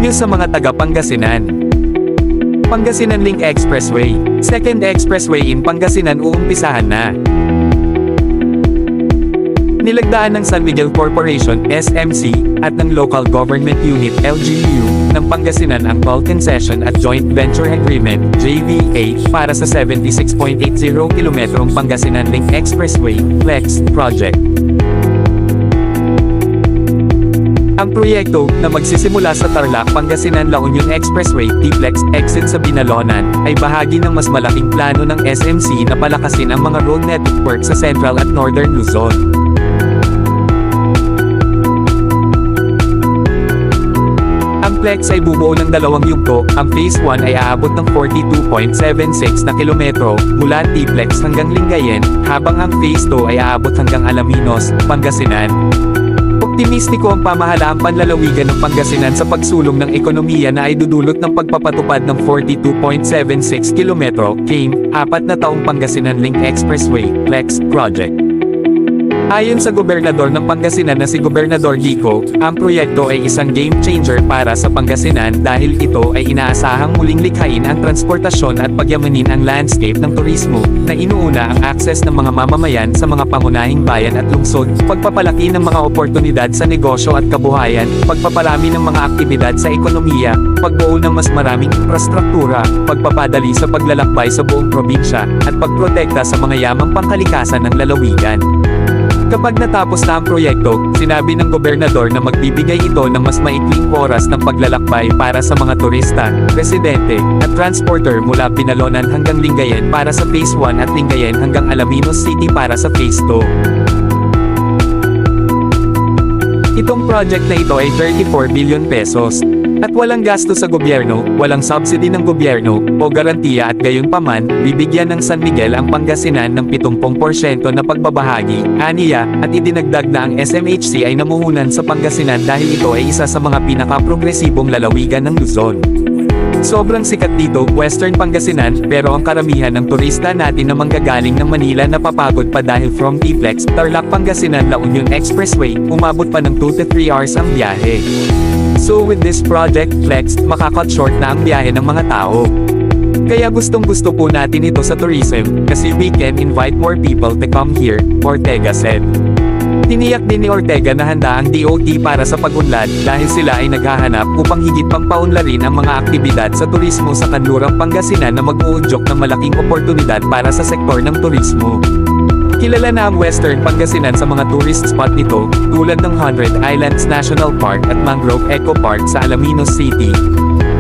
News sa mga taga Pangasinan. Pangasinan Link Expressway. Second Expressway in Pangasinan uumpisahan na. Nilagdaan ng San Miguel Corporation, SMC, at ng Local Government Unit, LGU, ng Pangasinan ang Toll Concession at Joint Venture Agreement, JVA, para sa 76.80 kilometrong Pangasinan Link Expressway, FLEX, project. Ang proyekto, na magsisimula sa Tarlac, Pangasinan La Union Expressway, TPLEX, exit sa Binalonan, ay bahagi ng mas malaking plano ng SMC na palakasin ang mga road network sa Central at Northern Luzon. Ang FLEX ay bubuo ng dalawang yugto. Ang Phase 1 ay aabot ng 42.76 na kilometro, mula TPLEX hanggang Lingayen, habang ang Phase 2 ay aabot hanggang Alaminos, Pangasinan. Optimistiko ang pamahalaang panlalawigan ng Pangasinan sa pagsulong ng ekonomiya na ay dudulot ng pagpapatupad ng 42.76 kilometro, KM, 4 na taong Pangasinan Link Expressway, FLEX, project. Ayon sa gobernador ng Pangasinan na si Gobernador Kiko, ang proyekto ay isang game changer para sa Pangasinan dahil ito ay inaasahang muling likhain ang transportasyon at pagyamanin ang landscape ng turismo, na inuuna ang akses ng mga mamamayan sa mga pangunahing bayan at lungsod, pagpapalaki ng mga oportunidad sa negosyo at kabuhayan, pagpapalami ng mga aktibidad sa ekonomiya, pagbuo ng mas maraming infrastruktura, pagpapadali sa paglalakbay sa buong probinsya, at pagprotekta sa mga yamang pangkalikasan ng lalawigan. Kapag natapos na ang proyekto, sinabi ng gobernador na magbibigay ito ng mas maikling oras ng paglalakbay para sa mga turista, residente, at transporter mula Binalonan hanggang Lingayen para sa Phase 1 at Lingayen hanggang Alaminos City para sa Phase 2. Itong project na ito ay 34 billion pesos. At walang gasto sa gobyerno, walang subsidy ng gobyerno, o garantiya at gayunpaman, bibigyan ng San Miguel ang Pangasinan ng 70% na pagbabahagi, aniya, at idinagdag na ang SMHC ay namuhunan sa Pangasinan dahil ito ay isa sa mga pinaka-progresibong lalawigan ng Luzon. Sobrang sikat dito, Western Pangasinan, pero ang karamihan ng turista natin na manggagaling ng Manila napapagod pa dahil from TPLEX, Tarlac Pangasinan La Union Expressway, umabot pa ng 2 to 3 hours ang biyahe. So with this project, FLEX, makakat short na ang biyahe ng mga tao. Kaya gustong-gusto po natin ito sa tourism, kasi we can invite more people to come here, Ortega said. Tiniyak din ni Ortega na handa ang DOT para sa pag-unlad, dahil sila ay naghahanap upang higit pang paunlarin ang mga aktibidad sa turismo sa kanlurang Pangasinan na mag-uudyok ng malaking oportunidad para sa sektor ng turismo. Kilala na ang Western Pangasinan sa mga tourist spot nito, tulad ng 100 Islands National Park at Mangrove Eco Park sa Alaminos City,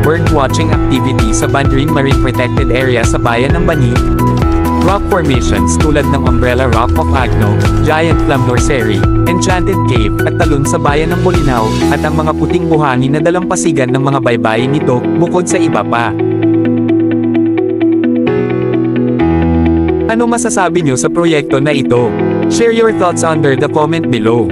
bird-watching activity sa Bandring Marine Protected Area sa bayan ng Bani, rock formations tulad ng Umbrella Rock of Agno, Giant Clam Norseri, Enchanted Cave, at talon sa bayan ng Bolinao, at ang mga puting buhangin na dalampasigan ng mga baybayin nito, bukod sa iba pa. Ano masasabi nyo sa proyekto na ito? Share your thoughts under the comment below.